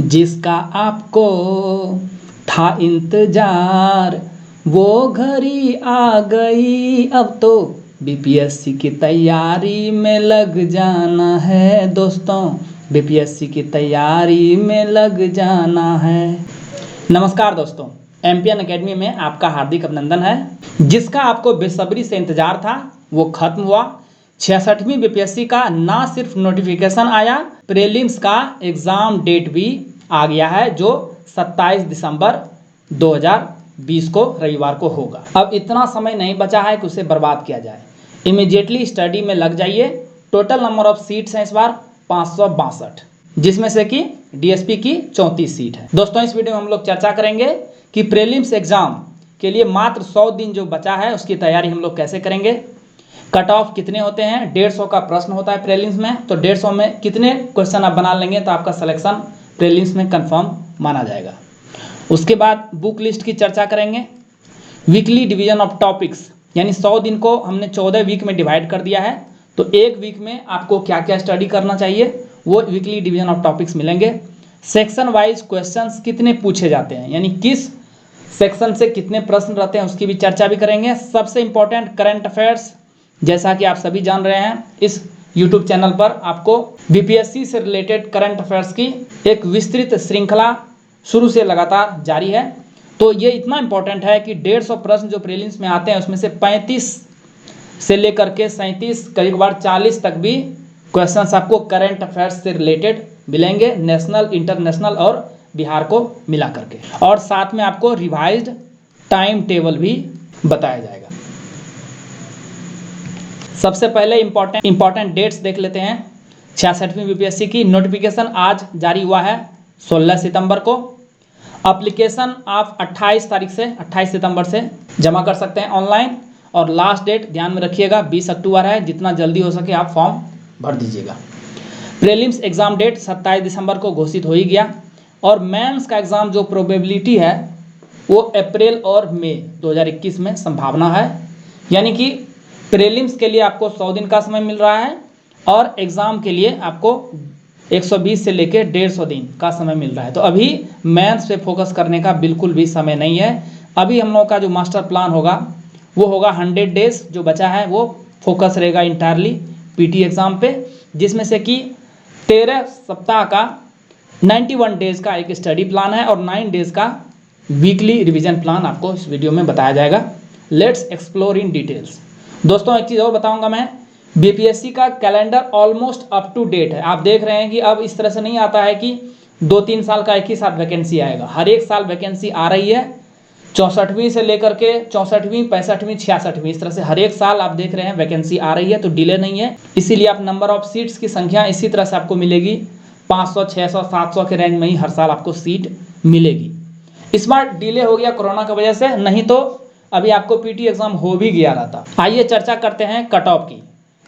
जिसका आपको था इंतजार वो घड़ी आ गई, अब तो बीपीएससी की तैयारी में लग जाना है दोस्तों, बीपीएससी की तैयारी में लग जाना है। नमस्कार दोस्तों, एमपीएन एकेडमी में आपका हार्दिक अभिनंदन है। जिसका आपको बेसब्री से इंतजार था वो खत्म हुआ। 66वीं बीपीएससी का ना सिर्फ नोटिफिकेशन आया, प्रीलिम्स का एग्जाम डेट भी आ गया है जो 27 दिसंबर 2020 को रविवार को होगा। अब इतना समय नहीं बचा है कि उसे बर्बाद किया जाए। इमीडिएटली स्टडी में लग जाइए। टोटल नंबर ऑफ सीट्स हैं इस बार 562, जिसमें से कि डीएसपी की 34 सीट है। दोस्तों, इस वीडियो में हम लोग चर्चा करेंगे कि प्रीलिम्स एग्जाम के लिए मात्र 100 दिन जो बचा है उसकी तैयारी हम लोग कैसे करेंगे। कट ऑफ कितने होते हैं, 150 का प्रश्न होता है प्रीलिम्स में, तो 150 में कितने क्वेश्चन आप बना लेंगे तो आपका सिलेक्शन प्रीलिम्स में कंफर्म माना जाएगा। उसके बाद बुक लिस्ट की चर्चा करेंगे। वीकली डिवीजन ऑफ टॉपिक्स, यानी 100 दिन को हमने 14 वीक में डिवाइड कर दिया है, तो एक वीक में आपको क्या क्या स्टडी करना चाहिए वो वीकली डिवीजन ऑफ टॉपिक्स मिलेंगे। सेक्शन वाइज क्वेश्चंस कितने पूछे जाते हैं, यानी किस सेक्शन से कितने प्रश्न रहते हैं उसकी भी चर्चा भी करेंगे। सबसे इंपॉर्टेंट करंट अफेयर्स, जैसा कि आप सभी जान रहे हैं इस यूट्यूब चैनल पर आपको बीपीएससी से रिलेटेड करंट अफेयर्स की एक विस्तृत श्रृंखला शुरू से लगातार जारी है। तो ये इतना इंपॉर्टेंट है कि 150 प्रश्न जो प्रीलिम्स में आते हैं उसमें से 35 से लेकर के 37 कई बार 40 तक भी क्वेश्चंस आपको करंट अफेयर्स से रिलेटेड मिलेंगे, नेशनल, इंटरनेशनल और बिहार को मिला करके। और साथ में आपको रिवाइज्ड टाइम टेबल भी बताया जाएगा। सबसे पहले इंपॉर्टेंट डेट्स देख लेते हैं। 66वीं बीपीएससी की नोटिफिकेशन आज जारी हुआ है 16 सितंबर को। एप्लीकेशन आप 28 सितंबर से जमा कर सकते हैं ऑनलाइन, और लास्ट डेट ध्यान में रखिएगा 20 अक्टूबर है। जितना जल्दी हो सके आप फॉर्म भर दीजिएगा। प्रीलिम्स एग्जाम डेट 27 दिसंबर को घोषित हो ही गया, और मेंस का एग्जाम जो प्रोबेबिलिटी है वो अप्रैल और मई 2021 में संभावना है। यानी कि प्रीलिम्स के लिए आपको 100 दिन का समय मिल रहा है और एग्ज़ाम के लिए आपको 120 से लेकर 150 दिन का समय मिल रहा है। तो अभी मेंस पे फोकस करने का बिल्कुल भी समय नहीं है। अभी हम लोग का जो मास्टर प्लान होगा वो होगा 100 डेज जो बचा है वो फोकस रहेगा इंटायरली पीटी एग्ज़ाम पे, जिसमें से कि 13 सप्ताह का 91 डेज का एक स्टडी प्लान है और 9 डेज का वीकली रिवीजन प्लान आपको इस वीडियो में बताया जाएगा। Let's explore in details. दोस्तों, एक चीज़ और बताऊंगा मैं, बीपीएससी का calendar almost up to date है। आप देख रहे हैं कि अब इस तरह से नहीं आता है कि 2-3 साल का एक ही साथ वैकेंसी आएगा। हर एक साल वैकेंसी आ रही है, 64वीं से लेकर के 64वीं, 65वीं, 66वीं, इस तरह से हर एक साल आप देख रहे हैं वैकेंसी आ रही है, तो डिले नहीं है। इसीलिए आप नंबर ऑफ सीट्स की संख्या इसी तरह से आपको मिलेगी, 500, 600, 700 के रेंज में ही हर साल आपको सीट मिलेगी। इस बार डिले हो गया कोरोना की वजह से, नहीं तो अभी आपको पीटी एग्जाम हो भी गया रहता। आइए चर्चा करते हैं कट ऑफ की,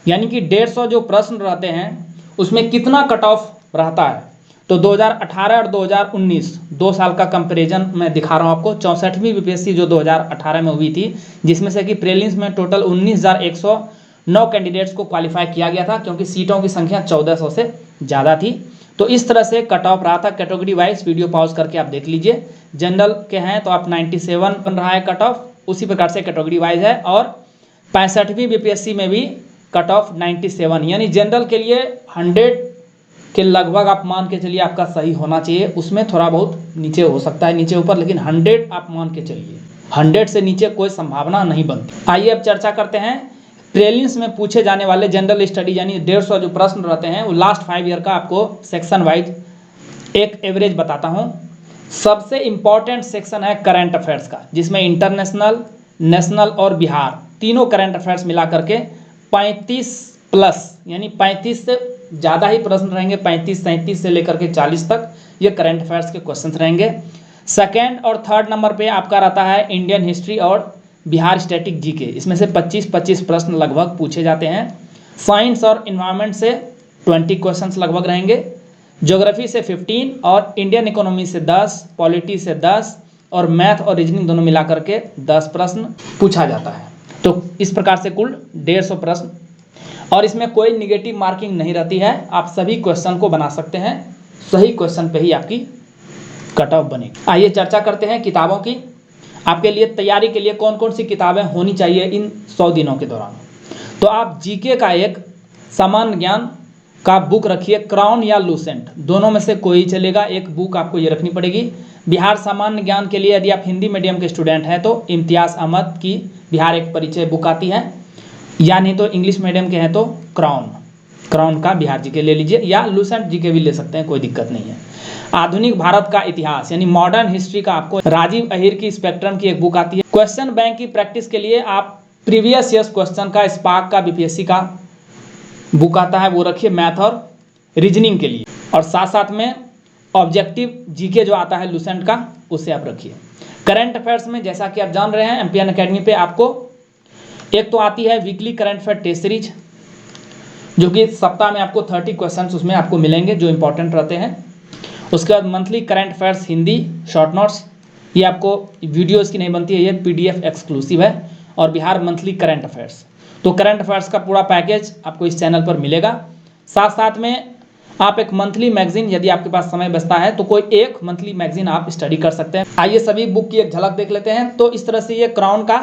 यानी कि 150 जो प्रश्न रहते हैं उसमें कितना कट ऑफ रहता है। तो 2018 और 2019 2 साल का कंपैरिजन मैं दिखा रहा हूँ आपको। 64वीं बीपीएससी जो 2018 में हुई थी, जिसमें से कि प्रीलिम्स में टोटल 19,109 कैंडिडेट्स को क्वालिफाई किया गया था, क्योंकि सीटों की संख्या 1400 से ज़्यादा थी। तो इस तरह से कट ऑफ रहा था कैटेगरी वाइज। वीडियो पॉज करके आप देख लीजिए। जनरल के हैं तो आप 97 बन रहा है कट ऑफ, उसी प्रकार से कैटेगरी वाइज है। और 65वीं बीपीएससी में भी कट ऑफ 97, यानी जनरल के लिए 100 के लगभग आप मान के चलिए आपका सही होना चाहिए। उसमें थोड़ा बहुत नीचे हो सकता है, नीचे ऊपर, लेकिन 100 आप मान के चलिए, 100 से नीचे कोई संभावना नहीं बनती। आइए अब चर्चा करते हैं प्रीलिम्स में पूछे जाने वाले जनरल स्टडी, यानी 150 जो प्रश्न रहते हैं वो लास्ट 5 ईयर का आपको सेक्शन वाइज एक एवरेज बताता हूँ। सबसे इम्पॉर्टेंट सेक्शन है करंट अफेयर्स का, जिसमें इंटरनेशनल, नेशनल और बिहार तीनों करंट अफेयर्स मिला करके 35 प्लस, यानी 35 से ज़्यादा ही प्रश्न रहेंगे। 35, 37 से लेकर के 40 तक ये करंट अफेयर्स के क्वेश्चन रहेंगे। सेकेंड और थर्ड नंबर पे आपका रहता है इंडियन हिस्ट्री और बिहार स्टैटिक जीके, इसमें से 25-25 प्रश्न लगभग पूछे जाते हैं। साइंस और इन्वायरमेंट से 20 क्वेश्चंस लगभग रहेंगे। ज्योग्राफी से 15 और इंडियन इकोनॉमी से 10, पॉलिटी से 10 और मैथ और रीजनिंग दोनों मिला करके 10 प्रश्न पूछा जाता है। तो इस प्रकार से कुल 150 प्रश्न, और इसमें कोई निगेटिव मार्किंग नहीं रहती है। आप सभी क्वेश्चन को बना सकते हैं, सही क्वेश्चन पे ही आपकी कट ऑफ बनेगी। आइए चर्चा करते हैं किताबों की। आपके लिए तैयारी के लिए कौन कौन सी किताबें होनी चाहिए इन 100 दिनों के दौरान। तो आप जीके का एक सामान्य ज्ञान का बुक रखिए, क्राउन या लूसेंट, दोनों में से कोई चलेगा, एक बुक आपको ये रखनी पड़ेगी। बिहार सामान्य ज्ञान के लिए यदि आप हिंदी मीडियम के स्टूडेंट हैं तो इम्तियाज़ अहमद की बिहार एक परिचय बुक आती है, या नहीं तो इंग्लिश मीडियम के हैं तो क्राउन का बिहार जीके ले लीजिए, या लूसेंट जीके भी ले सकते हैं, कोई दिक्कत नहीं है। आधुनिक भारत का इतिहास यानी मॉडर्न हिस्ट्री का आपको राजीव अहिर की स्पेक्ट्रम की एक बुक आती है। क्वेश्चन बैंक की प्रैक्टिस के लिए आप प्रीवियस ईयर्स क्वेश्चन का स्पार्क का बीपीएससी का बुक आता है वो रखिए मैथ और रीजनिंग के लिए, और साथ साथ में ऑब्जेक्टिव जीके जो आता है लूसेंट का उसे आप रखिए। करंट अफेयर्स में जैसा कि आप जान रहे हैं एमपीएन अकेडमी पे आपको एक तो आती है weekly current affair test series, जो कि सप्ताह में आपको 30 क्वेश्चन उसमें आपको मिलेंगे जो इंपॉर्टेंट रहते हैं। उसके बाद monthly current affairs Hindi short notes, ये आपको वीडियो इसकी नहीं बनती है, ये पीडीएफ एक्सक्लूसिव है। और बिहार मंथली करंट अफेयर्स, तो करंट अफेयर्स का पूरा पैकेज आपको इस चैनल पर मिलेगा। साथ साथ में आप एक मंथली मैगजीन, यदि आपके पास समय बचता है तो कोई एक मंथली मैगजीन आप स्टडी कर सकते हैं। आइए सभी बुक की एक झलक देख लेते हैं। तो इस तरह से ये क्राउन का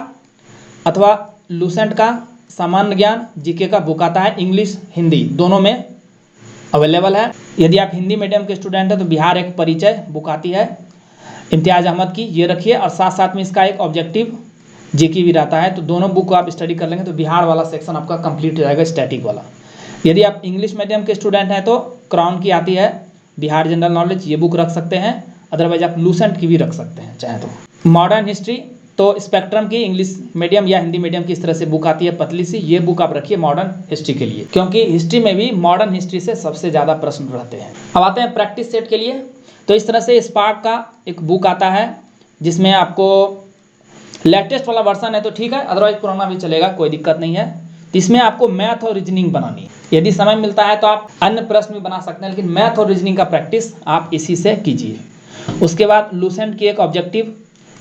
अथवा लूसेंट का सामान्य ज्ञान जीके का बुक आता है, इंग्लिश हिंदी दोनों में अवेलेबल है। यदि आप हिंदी मीडियम के स्टूडेंट हैं तो बिहार एक परिचय बुक आती है इम्तियाज़ अहमद की, ये रखिए। और साथ साथ में इसका एक ऑब्जेक्टिव जीके भी रहता है, तो दोनों बुक को आप स्टडी कर लेंगे तो बिहार वाला सेक्शन आपका कंप्लीट हो जाएगा, स्टैटिक वाला। यदि आप इंग्लिश मीडियम के स्टूडेंट हैं तो क्राउन की आती है बिहार जनरल नॉलेज, ये बुक रख सकते हैं। अदरवाइज आप लूसेंट की भी रख सकते हैं चाहे तो। मॉडर्न हिस्ट्री तो स्पेक्ट्रम की इंग्लिश मीडियम या हिंदी मीडियम की इस तरह से बुक आती है पतली सी, ये बुक आप रखिए मॉडर्न हिस्ट्री के लिए, क्योंकि हिस्ट्री में भी मॉडर्न हिस्ट्री से सबसे ज़्यादा प्रश्न रहते हैं। अब आते हैं प्रैक्टिस सेट के लिए। तो इस तरह से स्पार्क का एक बुक आता है जिसमें आपको लेटेस्ट वाला वर्सन है तो ठीक है, अदरवाइज पुराना भी चलेगा, कोई दिक्कत नहीं है। इसमें आपको मैथ और रीजनिंग बनानी है, यदि समय मिलता है तो आप अन्य प्रश्न भी बना सकते हैं, लेकिन मैथ और रीजनिंग का प्रैक्टिस आप इसी से कीजिए। उसके बाद लूसेंट की एक ऑब्जेक्टिव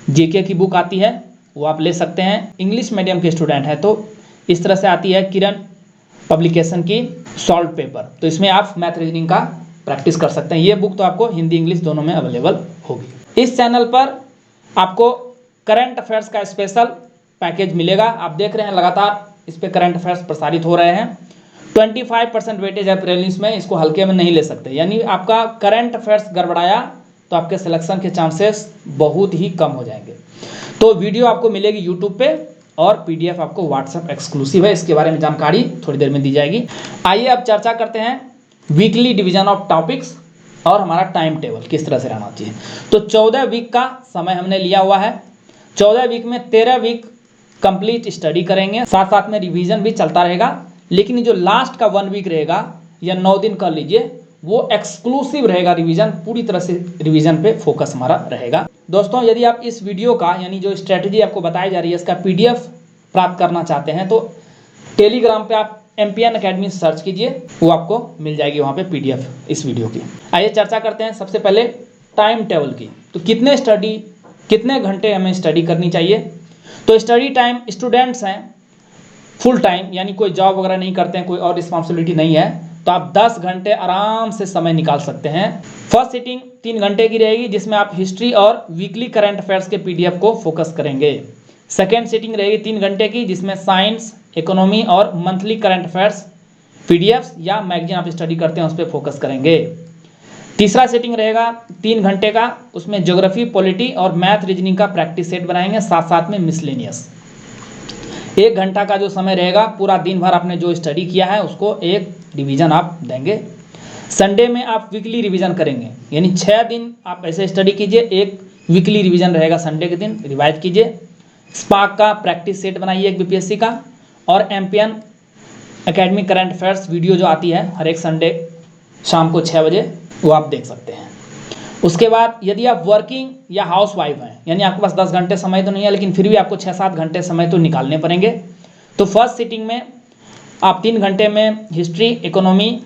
जीके की बुक आती है, वो आप ले सकते हैं। इंग्लिश मीडियम के स्टूडेंट हैं तो इस तरह से आती है किरण पब्लिकेशन की सॉल्व पेपर, तो इसमें आप मैथ रीजनिंग का प्रैक्टिस कर सकते हैं। ये बुक तो आपको हिंदी इंग्लिश दोनों में अवेलेबल होगी। इस चैनल पर आपको करंट अफेयर्स का स्पेशल पैकेज मिलेगा। आप देख रहे हैं लगातार इस पर करंट अफेयर्स प्रसारित हो रहे हैं। 25% वेटेज है प्रीलिम्स में, इसको हल्के में नहीं ले सकते, यानी आपका करंट अफेयर्स गड़बड़ाया तो आपके सिलेक्शन के चांसेस बहुत ही कम हो जाएंगे। तो वीडियो आपको मिलेगी यूट्यूब पे और पीडीएफ आपको व्हाट्सएप एक्सक्लूसिव है, इसके बारे में जानकारी थोड़ी देर में दी जाएगी। आइए अब चर्चा करते हैं वीकली डिवीजन ऑफ टॉपिक्स और हमारा टाइम टेबल किस तरह से रहना चाहिए। तो 14 वीक का समय हमने लिया हुआ है। 14 वीक में 13 वीक कंप्लीट स्टडी करेंगे, साथ साथ में रिवीजन भी चलता रहेगा। लेकिन जो लास्ट का 1 वीक रहेगा या 9 दिन कर लीजिए, वो एक्सक्लूसिव रहेगा रिवीजन, पूरी तरह से रिवीजन पे फोकस हमारा रहेगा। दोस्तों यदि आप इस वीडियो का यानी जो स्ट्रेटजी आपको बताई जा रही है इसका पीडीएफ प्राप्त करना चाहते हैं तो टेलीग्राम पे आप एमपीएन अकेडमी सर्च कीजिए, वो आपको मिल जाएगी वहाँ पे पीडीएफ इस वीडियो की। आइए चर्चा करते हैं सबसे पहले टाइम टेबल की। तो कितने घंटे हमें स्टडी करनी चाहिए। तो स्टडी टाइम स्टूडेंट्स हैं फुल टाइम, यानी कोई जॉब वगैरह नहीं करते हैं, कोई और रिस्पॉन्सिबिलिटी नहीं है, तो आप 10 घंटे आराम से समय निकाल सकते हैं। फर्स्ट सिटिंग 3 घंटे की रहेगी जिसमें आप हिस्ट्री और वीकली करंट अफेयर्स के पीडीएफ को फोकस करेंगे। सेकेंड सिटिंग रहेगी 3 घंटे की जिसमें साइंस, इकोनॉमी और मंथली करंट अफेयर्स पीडीएफ या मैगजीन आप स्टडी करते हैं उस पर फोकस करेंगे। तीसरा सेटिंग रहेगा 3 घंटे का, उसमें ज्योग्राफी, पॉलिटी और मैथ रीजनिंग का प्रैक्टिस सेट बनाएंगे, साथ साथ में मिसलेनियस। 1 घंटा का जो समय रहेगा पूरा दिन भर आपने जो स्टडी किया है उसको एक रिवीजन आप देंगे। संडे में आप वीकली रिवीजन करेंगे, यानी 6 दिन आप ऐसे स्टडी कीजिए, एक वीकली रिवीजन रहेगा संडे के दिन, रिवाइज कीजिए। स्पार्क का प्रैक्टिस सेट बनाइए एक बीपीएससी का, और MPN academy current affairs video जो आती है हर एक संडे शाम को 6 बजे, वो आप देख सकते हैं। उसके बाद यदि आप वर्किंग या हाउस वाइफ हैं, यानी आपके पास 10 घंटे समय तो नहीं है लेकिन फिर भी आपको 6-7 घंटे समय तो निकालने पड़ेंगे, तो फर्स्ट सिटिंग में आप 3 घंटे में हिस्ट्री, इकोनॉमी,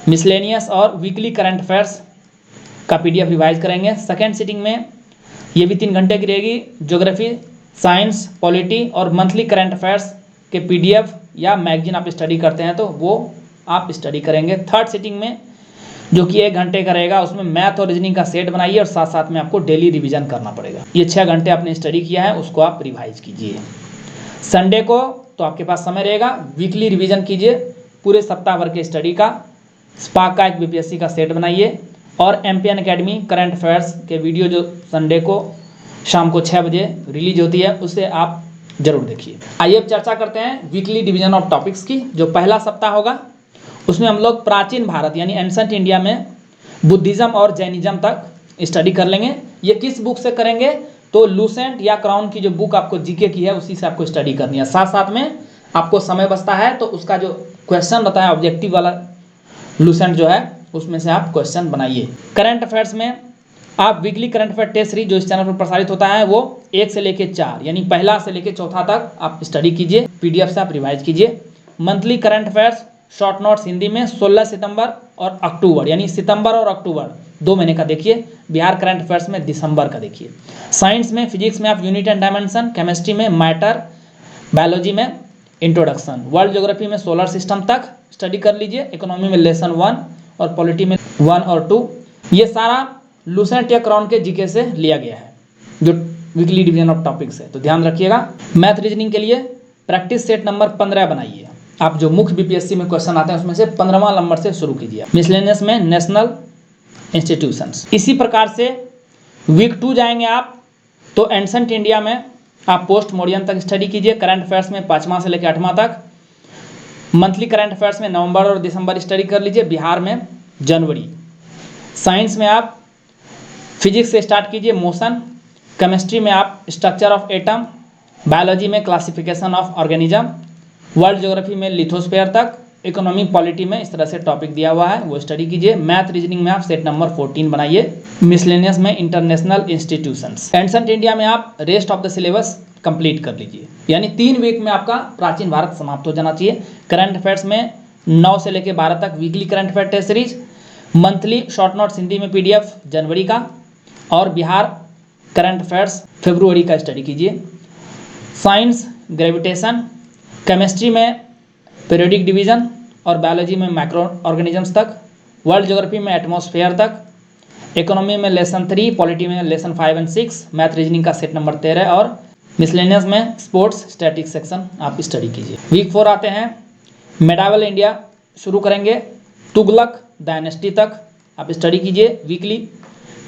मिसलेनियस और वीकली करंट अफेयर्स का पीडीएफ रिवाइज करेंगे। सेकेंड सिटिंग में ये भी 3 घंटे की रहेगी, ज्योग्राफी, साइंस, पॉलिटी और मंथली करंट अफेयर्स के पीडीएफ या मैगजीन आप स्टडी करते हैं तो वो आप स्टडी करेंगे। थर्ड सिटिंग में जो कि 1 घंटे का रहेगा। उसमें मैथ और रीजनिंग का सेट बनाइए और साथ साथ में आपको डेली रिवीजन करना पड़ेगा। ये 6 घंटे आपने स्टडी किया है उसको आप रिवाइज कीजिए। संडे को तो आपके पास समय रहेगा, वीकली रिवीजन कीजिए पूरे सप्ताह भर के स्टडी का। स्पार्क का एक बीपीएससी का सेट बनाइए और एमपीएन एकेडमी करंट अफेयर्स के वीडियो जो संडे को शाम को 6 बजे रिलीज होती है उसे आप जरूर देखिए। आइए अब चर्चा करते हैं वीकली डिवीजन ऑफ टॉपिक्स की। जो पहला सप्ताह होगा उसमें हम लोग प्राचीन भारत यानी एंशंट इंडिया में बुद्धिज्म और जैनिज्म तक स्टडी कर लेंगे। ये किस बुक से करेंगे? तो लूसेंट या क्राउन की जो बुक आपको जीके की है उसी से आपको स्टडी करनी है। साथ साथ में आपको समय बचता है तो उसका जो क्वेश्चन रहता है ऑब्जेक्टिव वाला लूसेंट जो है उसमें से आप क्वेश्चन बनाइए। करंट अफेयर्स में आप weekly current affair test series जो इस चैनल पर प्रसारित होता है वो 1 से लेकर 4 यानी पहला से लेकर चौथा तक आप स्टडी कीजिए, पीडीएफ से आप रिवाइज कीजिए। Monthly current affairs short notes Hindi में 16 सितंबर और अक्टूबर यानी सितंबर और अक्टूबर 2 महीने का देखिए। बिहार करंट अफेयर्स में दिसंबर का देखिए। साइंस में फिजिक्स में आप यूनिट एंड डायमेंशन, केमिस्ट्री में मैटर, बायोलॉजी में इंट्रोडक्शन, वर्ल्ड ज्योग्राफी में सोलर सिस्टम तक स्टडी कर लीजिए। इकोनॉमी में लेसन 1 और पॉलिटी में 1 और 2। ये सारा लूसेंट या क्राउन के जीके से लिया गया है जो वीकली डिवीजन ऑफ टॉपिक्स है, तो ध्यान रखिएगा। मैथ रीजनिंग के लिए प्रैक्टिस सेट नंबर 15 बनाइए। आप जो मुख्य बीपीएससी में क्वेश्चन आते हैं उसमें से 15वां नंबर से शुरू कीजिए। मिसलेनियस में नेशनल इंस्टीट्यूशंस। इसी प्रकार से वीक 2 जाएंगे आप तो एंशंट इंडिया में आप पोस्ट मॉडर्न तक स्टडी कीजिए। करंट अफेयर्स में 5वां से लेकर 8वां तक। मंथली करंट अफेयर्स में नवंबर और दिसंबर स्टडी कर लीजिए, बिहार में जनवरी। साइंस में आप फिजिक्स से स्टार्ट कीजिए, मोशन। केमिस्ट्री में आप स्ट्रक्चर ऑफ एटम, बायोलॉजी में classification of organism, world geography में लिथोस्फीयर तक। इकोनॉमी पॉलिटी में इस तरह से टॉपिक दिया हुआ है वो स्टडी कीजिए। मैथ रीजनिंग में आप सेट नंबर 14 बनाइए। मिसलेनियस में इंटरनेशनल इंस्टीट्यूशंस। एंशंट इंडिया में आप rest of the syllabus complete कर लीजिए, यानी 3 वीक में आपका प्राचीन भारत समाप्त हो जाना चाहिए। करंट अफेयर्स में 9 से लेकर 12 तक weekly current affair test series. Monthly short notes Hindi में पीडीएफ जनवरी का और बिहार करंट अफेयर्स फरवरी का स्टडी कीजिए। साइंस ग्रेविटेशन, केमिस्ट्री में पीरियोडिक डिवीजन और बायोलॉजी में माइक्रो ऑर्गेनिजम्स तक। वर्ल्ड ज्योग्राफी में एटमॉस्फेयर तक। इकोनॉमी में लेसन 3, पॉलिटी में लेसन 5 और 6, मैथ रीजनिंग का सेट नंबर 13 और मिसलेनियस में स्पोर्ट्स स्टैटिक्स सेक्शन आप स्टडी कीजिए। वीक 4 आते हैं, मेडावल इंडिया शुरू करेंगे, तुगलक डायनेस्टी तक आप स्टडी कीजिए वीकली।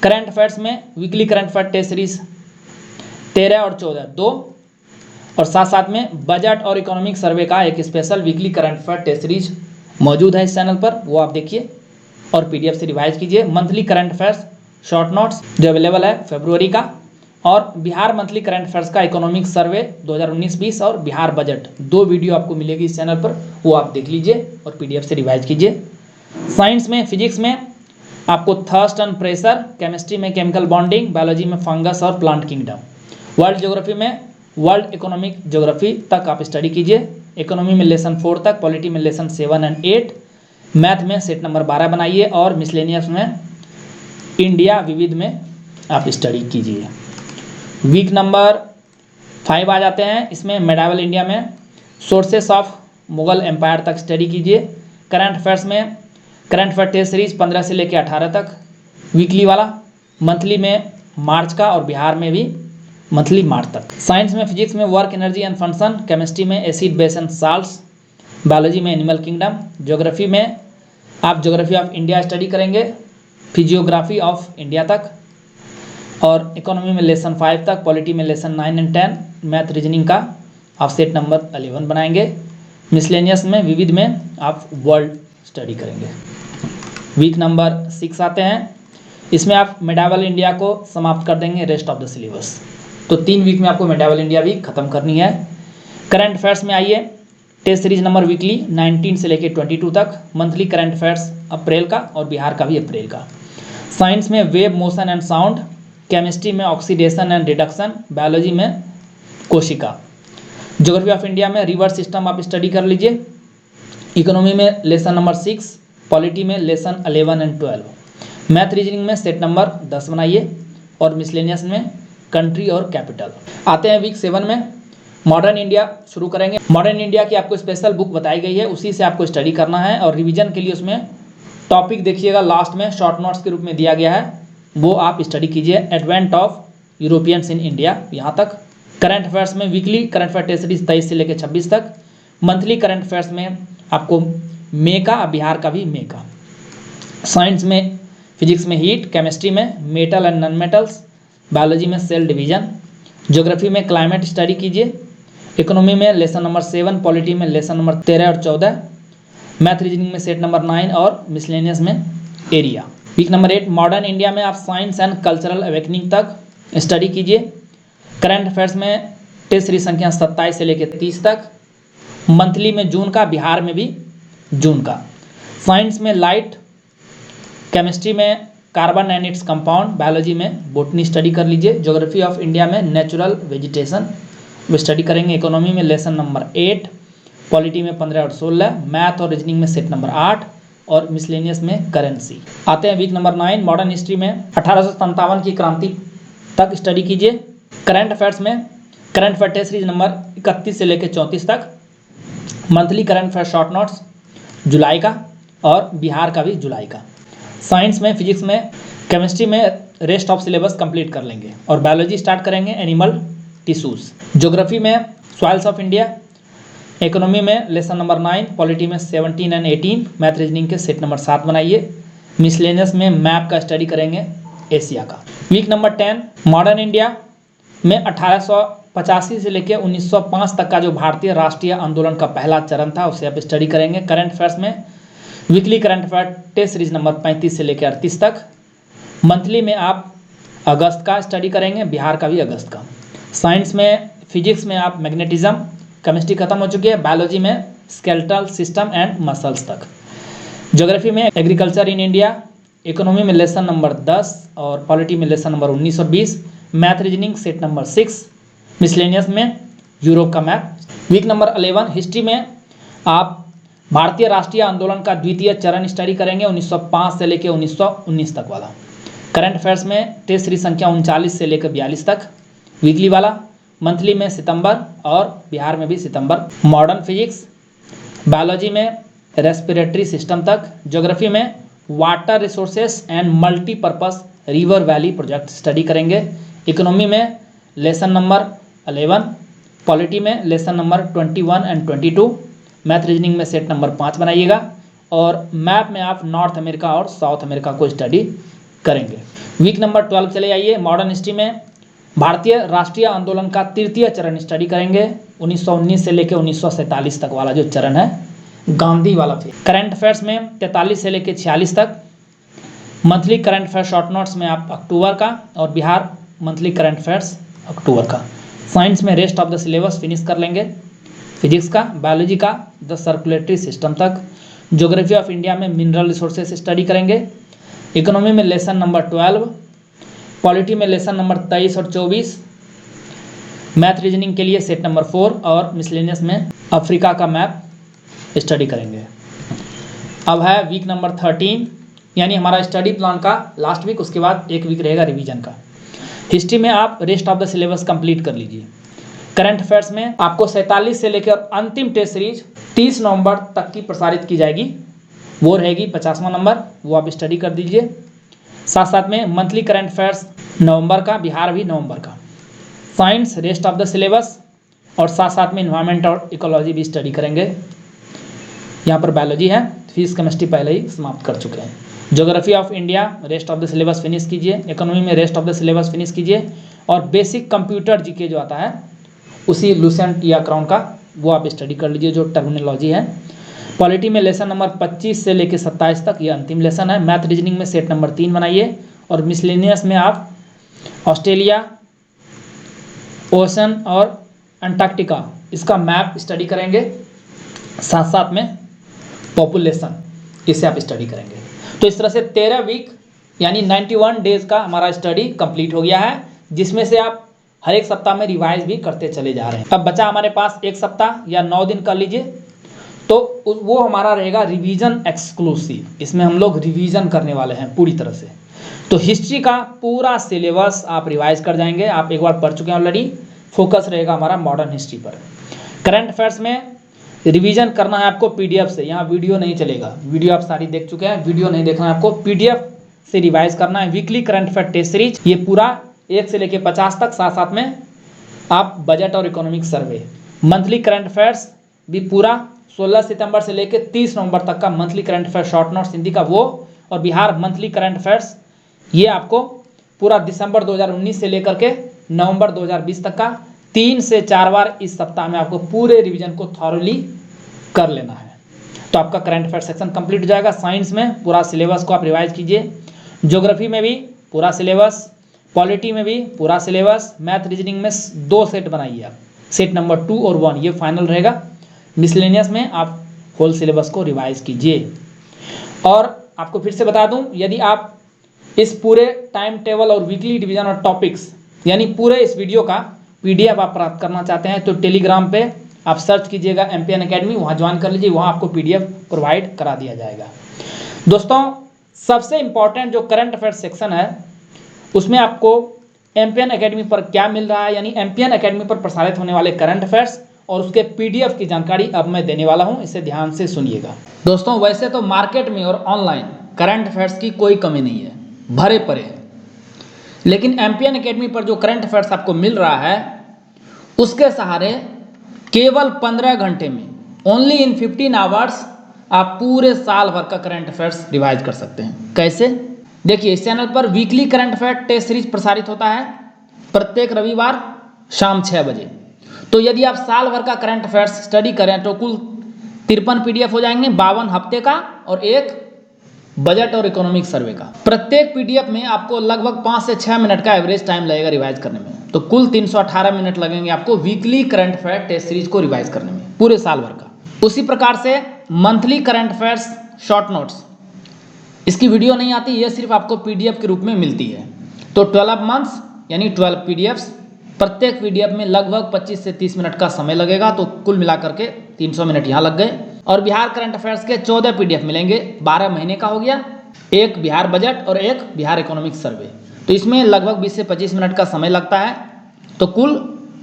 करंट अफेयर्स में weekly current affair test series 13 और 14 2 और साथ साथ में बजट और इकोनॉमिक सर्वे का एक special weekly current affair test series मौजूद है इस चैनल पर, वो आप देखिए और पीडीएफ से रिवाइज कीजिए। Monthly current affairs short notes जो अवेलेबल है फरवरी का, और बिहार मंथली करंट अफेयर्स का इकोनॉमिक सर्वे 2019-20 और बिहार बजट 2 वीडियो आपको मिलेगी इस चैनल पर, वो आप देख लीजिए और पीडीएफ से रिवाइज कीजिए। साइंस में फिजिक्स में आपको थर्स्ट एंड प्रेशर, केमिस्ट्री में केमिकल बॉन्डिंग, बायोलॉजी में फंगस और प्लांट किंगडम। वर्ल्ड ज्योग्राफी में वर्ल्ड इकोनॉमिक ज्योग्राफी तक आप स्टडी कीजिए। इकोनॉमी में लेसन 4 तक, पॉलिटी में लेसन 7 और 8, मैथ में सेट नंबर 12 बनाइए और मिसलेनियस में इंडिया विविध में आप स्टडी कीजिए। वीक नंबर 5 आ जाते हैं, इसमें मेडावल इंडिया में सोर्सेस ऑफ मुगल एम्पायर तक स्टडी कीजिए। करंट अफेयर्स में करंट अफेयर टेस्ट सीरीज 15 से लेकर 18 तक वीकली वाला, मंथली में मार्च का और बिहार में भी मंथली मार्च तक। साइंस में फिजिक्स में work energy and function, chemistry में acid base and salts, biology में एनिमल किंगडम। ज्योग्राफी में आप ज्योग्राफी ऑफ इंडिया स्टडी करेंगे, फिजियोग्राफी ऑफ इंडिया तक, और इकोनॉमी में लेसन 5 तक, पॉलिटी में लेसन 9 और 10, मैथ रीजनिंग का आप सेट नंबर 11 बनाएंगे। मिसलेनियस में विविध में आप वर्ल्ड स्टडी करेंगे। वीक नंबर 6 आते हैं, इसमें आप मेडावल इंडिया को समाप्त कर देंगे, रेस्ट ऑफ द सिलेबस। तो 3 वीक में आपको मेडावल इंडिया भी खत्म करनी है। करंट अफेयर्स में आइए, टेस्ट सीरीज नंबर वीकली 19 से लेकर 22 तक, मंथली करंट अफेयर्स अप्रैल का और बिहार का भी अप्रैल का। साइंस में wave motion and sound, chemistry में ऑक्सीडेशन एंड रिडक्शन, बायोलॉजी में कोशिका। ज्योग्राफी ऑफ इंडिया में रिवर सिस्टम आप स्टडी कर लीजिए। इकोनॉमी में लेसन नंबर 6, पॉलिटी में लेसन 11 और 12, मैथ रीजनिंग में सेट नंबर 10 बनाइए और मिसलेनियस में कंट्री और कैपिटल। आते हैं वीक 7 में, मॉडर्न इंडिया शुरू करेंगे। मॉडर्न इंडिया की आपको स्पेशल बुक बताई गई है, उसी से आपको स्टडी करना है और रिवीजन के लिए उसमें टॉपिक देखिएगा लास्ट में शॉर्ट नोट्स के रूप में दिया गया है, वो आप स्टडी कीजिए। Advent of Europeans in India यहाँ तक। करंट अफेयर्स में weekly current affair test series 23 से लेकर 26 तक। मंथली करंट अफेयर्स में आपको मई का, बिहार का भी मई का। साइंस में फिजिक्स में हीट, केमिस्ट्री में metal and non metals, biology में सेल डिवीजन, ज्योग्राफी में क्लाइमेट स्टडी कीजिए, इकोनॉमी में लेसन नंबर 7, पॉलिटी में लेसन नंबर 13 और 14, मैथ रीजनिंग में सेट नंबर 9 और मिसलेनियस में area. Week number 8 modern India में आप साइंस एंड कल्चरल अवेकनिंग तक स्टडी कीजिए। करंट अफेयर्स में टेस्ट सीरीज संख्या 27 से लेकर 30 तक। मंथली में जून का, बिहार में भी जून का। साइंस में लाइट, केमिस्ट्री में carbon and its compound, biology में बोटनी स्टडी कर लीजिए। ज्योग्राफी ऑफ इंडिया में नेचुरल वेजिटेशन वो स्टडी करेंगे। इकोनॉमी में लेसन नंबर 8, पॉलिटी में 15 और 16, मैथ और रीजनिंग में सेट नंबर 8 और मिसलेनियस में करेंसी। आते हैं वीक नंबर 9 मॉडर्न हिस्ट्री में 1857 की क्रांति तक स्टडी कीजिए। करंट अफेयर्स में current affair test series number 31 से लेकर 34 तक। Monthly current affair short notes जुलाई का और बिहार का भी जुलाई का। साइंस में फिजिक्स में केमिस्ट्री में रेस्ट ऑफ सिलेबस कंप्लीट कर लेंगे और बायोलॉजी स्टार्ट करेंगे एनिमल टिश्यूज। ज्योग्राफी में सॉइल्स ऑफ इंडिया, इकोनॉमी में लेसन नंबर 9, पॉलिटी में 17 एंड 18, मैथ रीजनिंग के सेट नंबर 7 बनाइए। मिसलेनियस में मैप का स्टडी करेंगे एशिया का। वीक नंबर 10 मॉडर्न इंडिया में 1885 से लेकर 1905 तक का जो भारतीय राष्ट्रीय आंदोलन का पहला चरण था उसे आप स्टडी करेंगे। करंट अफेयर्स में weekly current affair test series number 35 से लेकर 38 तक। मंथली में आप अगस्त का स्टडी करेंगे, बिहार का भी अगस्त का। साइंस में फिजिक्स में आप मैग्नेटिज्म, केमिस्ट्री खत्म हो चुकी है, बायोलॉजी में स्केलेटल सिस्टम एंड मसल्स तक। ज्योग्राफी में एग्रीकल्चर इन इंडिया, इकोनॉमी में लेसन नंबर 10 और पॉलिटी में लेसन नंबर 19 और 20, math reasoning set number 6, miscellaneous में यूरोप का मैप। वीक नंबर 11 हिस्ट्री में आप भारतीय राष्ट्रीय आंदोलन का द्वितीय चरण स्टडी करेंगे 1905 से लेकर 1919 तक वाला। करंट अफेयर्स में टेस्ट सीरीज संख्या 39 से लेकर 42 तक वीकली वाला। मंथली में सितंबर और बिहार में भी सितंबर। मॉडर्न फिजिक्स, बायोलॉजी में रेस्पिरेटरी सिस्टम तक। ज्योग्राफी में water resources and multipurpose river valley project study करेंगे। इकोनॉमी में लेसन नंबर 11, पॉलिटी में lesson number 21 and 22, math reasoning में सेट नंबर 5 बनाइएगा। और मैप में आप नॉर्थ अमेरिका और साउथ अमेरिका को स्टडी करेंगे। वीक नंबर 12 चले आइए। मॉडर्न हिस्ट्री में भारतीय राष्ट्रीय आंदोलन का तृतीय चरण स्टडी करेंगे 1919 से लेकर 1947 तक वाला जो चरण है, गांधी वाला फेज। करंट अफेयर्स में 43 से लेकर 46 तक। Monthly current affair short notes में आप अक्टूबर का और बिहार मंथली करंट अफेयर्स अक्टूबर का। साइंस में rest of the syllabus finish कर लेंगे, फिजिक्स का, बायोलॉजी का, द सर्कुलेटरी सिस्टम तक। ज्योग्राफी ऑफ इंडिया में मिनरल रिसोर्सेज स्टडी करेंगे। इकोनॉमी में लेसन नंबर 12, पॉलिटी में लेसन नंबर 23 और 24, मैथ रीजनिंग के लिए सेट नंबर 4 और मिसलेनियस में अफ्रीका का मैप स्टडी करेंगे। अब है वीक नंबर 13 यानी हमारा स्टडी प्लान का लास्ट वीक, उसके बाद एक वीक रहेगा रिवीजन का। हिस्ट्री में आप rest of the syllabus complete कर लीजिए। करंट अफेयर्स में आपको 47 से लेकर अंतिम टेस्ट सीरीज 30 नवंबर तक की प्रसारित की जाएगी, वो रहेगी 50वां नंबर, वो आप स्टडी कर दीजिए। साथ साथ में मंथली करंट अफेयर्स नवंबर का, बिहार भी नवंबर का। Science rest of the syllabus और साथ साथ में इन्वायरमेंट और इकोलॉजी भी स्टडी करेंगे। यहाँ पर बायोलॉजी है, फिजिक्स केमिस्ट्री पहले ही समाप्त कर चुके हैं। Geography of India rest of the syllabus finish कीजिए। इकोनॉमी में rest of the syllabus finish कीजिए और बेसिक कंप्यूटर जीके जो आता है उसी लूसेंट या क्राउन का वो आप स्टडी कर लीजिए, जो टर्मिनोलॉजी है। पॉलिटी में लेसन नंबर 25 से लेकर 27 तक ये अंतिम लेसन है। मैथ रीजनिंग में सेट नंबर 3 बनाइए और मिसलेनियस में आप ऑस्ट्रेलिया, ओशन और अंटार्कटिका इसका मैप स्टडी करेंगे। साथ साथ में पॉपुलेशन इसे आप स्टडी करेंगे। तो इस तरह से 13 वीक यानी 91 डेज का हमारा स्टडी कंप्लीट हो गया है, जिसमें से आप हर एक सप्ताह में रिवाइज भी करते चले जा रहे हैं। अब बचा हमारे पास एक सप्ताह या 9 दिन कर लीजिए, तो वो हमारा रहेगा रिवीजन एक्सक्लूसिव। इसमें हम लोग रिवीजन करने वाले हैं पूरी तरह से। तो हिस्ट्री का पूरा सिलेबस आप रिवाइज कर जाएंगे, आप एक बार पढ़ चुके हैं ऑलरेडी। फोकस रहेगा हमारा मॉडर्न हिस्ट्री पर। करंट अफेयर्स में रिवीजन करना है आपको पीडीएफ से, यहाँ वीडियो नहीं चलेगा, वीडियो आप सारी देख चुके हैं, वीडियो नहीं देखना है आपको, पीडीएफ से रिवाइज करना है। Weekly current affair test series ये पूरा 1 से लेकर 50 तक, साथ साथ में आप बजट और economic survey. Monthly current affairs भी पूरा 16 सितंबर से लेकर 30 नवंबर तक का monthly current affair short notes Hindi का वो, और बिहार मंथली करंट अफेयर्स ये आपको पूरा दिसंबर 2019 से लेकर के नवंबर 2020 तक का 3 से 4 बार इस सप्ताह में आपको पूरे रिवीजन को थॉरली कर लेना है। तो आपका करंट अफेयर सेक्शन कंप्लीट हो जाएगा। साइंस में पूरा सिलेबस को आप रिवाइज कीजिए, ज्योग्राफी में भी पूरा सिलेबस, पॉलिटी में भी पूरा सिलेबस, मैथ रीजनिंग में 2 सेट बनाइए आप, सेट नंबर 2 और 1 ये फाइनल रहेगा। मिसलेनियस में आप होल सिलेबस को रिवाइज कीजिए। और आपको फिर से बता दूं, यदि आप इस पूरे टाइम टेबल और वीकली डिवीजन और टॉपिक्स यानी पूरे इस वीडियो का पीडीएफ आप प्राप्त करना चाहते हैं तो टेलीग्राम पे आप सर्च कीजिएगा एमपीएन एकेडमी, वहाँ ज्वाइन कर लीजिए, वहाँ आपको पीडीएफ प्रोवाइड करा दिया जाएगा। दोस्तों सबसे इम्पॉर्टेंट जो करंट अफेयर सेक्शन है उसमें आपको एमपीएन एकेडमी पर क्या मिल रहा है, यानी एमपीएन एकेडमी पर प्रसारित होने वाले करंट अफेयर्स और उसके पीडीएफ की जानकारी अब मैं देने वाला हूं, इसे ध्यान से सुनिएगा। दोस्तों वैसे तो मार्केट में और ऑनलाइन करंट अफेयर्स की कोई कमी नहीं है, भरे पड़े हैं, लेकिन एमपीएन एकेडमी पर जो करंट अफेयर्स आपको मिल रहा है उसके सहारे केवल 15 घंटे में, ओनली इन 15 आवर्स आप पूरे साल भर का करंट अफेयर्स रिवाइज कर सकते हैं। कैसे? देखिए, इस चैनल पर weekly current affair test series प्रसारित होता है प्रत्येक रविवार शाम 6 बजे। तो यदि आप साल भर का करंट अफेयर्स स्टडी करें तो कुल 53 पीडीएफ हो जाएंगे, 52 हफ्ते का और एक बजट और इकोनॉमिक सर्वे का। प्रत्येक पीडीएफ में आपको लगभग 5 से 6 मिनट का एवरेज टाइम लगेगा रिवाइज करने में, तो कुल 318 मिनट लगेंगे आपको weekly current affair test series को रिवाइज करने में पूरे साल भर का। उसी प्रकार से monthly current affairs short notes, इसकी वीडियो नहीं आती, ये सिर्फ आपको पीडीएफ के रूप में मिलती है। तो 12 मंथ्स यानी 12 पीडीएफ्स, प्रत्येक पीडीएफ में लगभग 25 से 30 मिनट का समय लगेगा, तो कुल मिलाकर के 300 मिनट यहाँ लग गए। और बिहार करंट अफेयर्स के 14 पीडीएफ मिलेंगे, 12 महीने का हो गया, एक बिहार बजट और एक बिहार इकोनॉमिक सर्वे, तो इसमें लगभग 20 से 25 मिनट का समय लगता है, तो कुल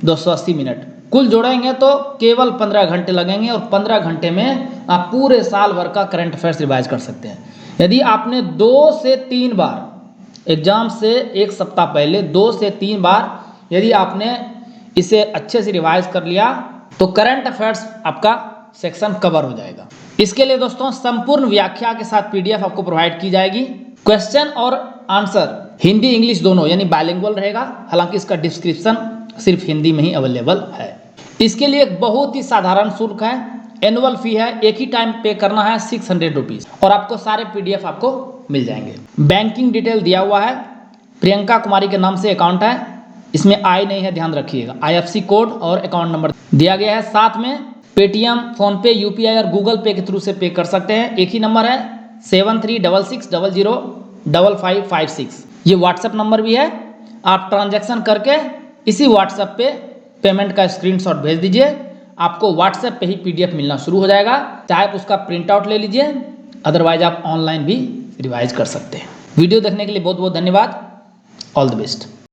280 मिनट। कुल जोड़ेंगे तो केवल 15 घंटे लगेंगे और 15 घंटे में आप पूरे साल भर का करंट अफेयर्स रिवाइज कर सकते हैं। यदि आपने 2 से 3 बार एग्जाम से एक सप्ताह पहले 2 से 3 बार यदि आपने इसे अच्छे से रिवाइज कर लिया तो करंट अफेयर्स आपका सेक्शन कवर हो जाएगा। इसके लिए दोस्तों संपूर्ण व्याख्या के साथ पीडीएफ आपको प्रोवाइड की जाएगी। क्वेश्चन और आंसर हिंदी इंग्लिश दोनों यानी बाइलिंगुअल रहेगा, हालांकि इसका डिस्क्रिप्शन सिर्फ हिंदी में ही अवेलेबल है। इसके लिए एक बहुत ही साधारण शुल्क है, एनुअल फी है, एक ही टाइम पे करना है 600 रुपीज़ और आपको सारे पीडीएफ आपको मिल जाएंगे। बैंकिंग डिटेल दिया हुआ है, प्रियंका कुमारी के नाम से अकाउंट है, इसमें आई नहीं है, ध्यान रखिएगा। आईएफएससी कोड और अकाउंट नंबर दिया गया है, साथ में पेटीएम, फोनपे, यूपीआई और गूगल पे के थ्रू से पे कर सकते हैं। एक ही नंबर है 7366005556, ये व्हाट्सएप नंबर भी है। आप ट्रांजैक्शन करके इसी व्हाट्सएप पे पेमेंट का स्क्रीनशॉट भेज दीजिए, आपको व्हाट्सएप पे ही पीडीएफ मिलना शुरू हो जाएगा। चाहे आप उसका प्रिंट आउट ले लीजिए, अदरवाइज आप ऑनलाइन भी रिवाइज कर सकते हैं। वीडियो देखने के लिए बहुत बहुत धन्यवाद। All the best.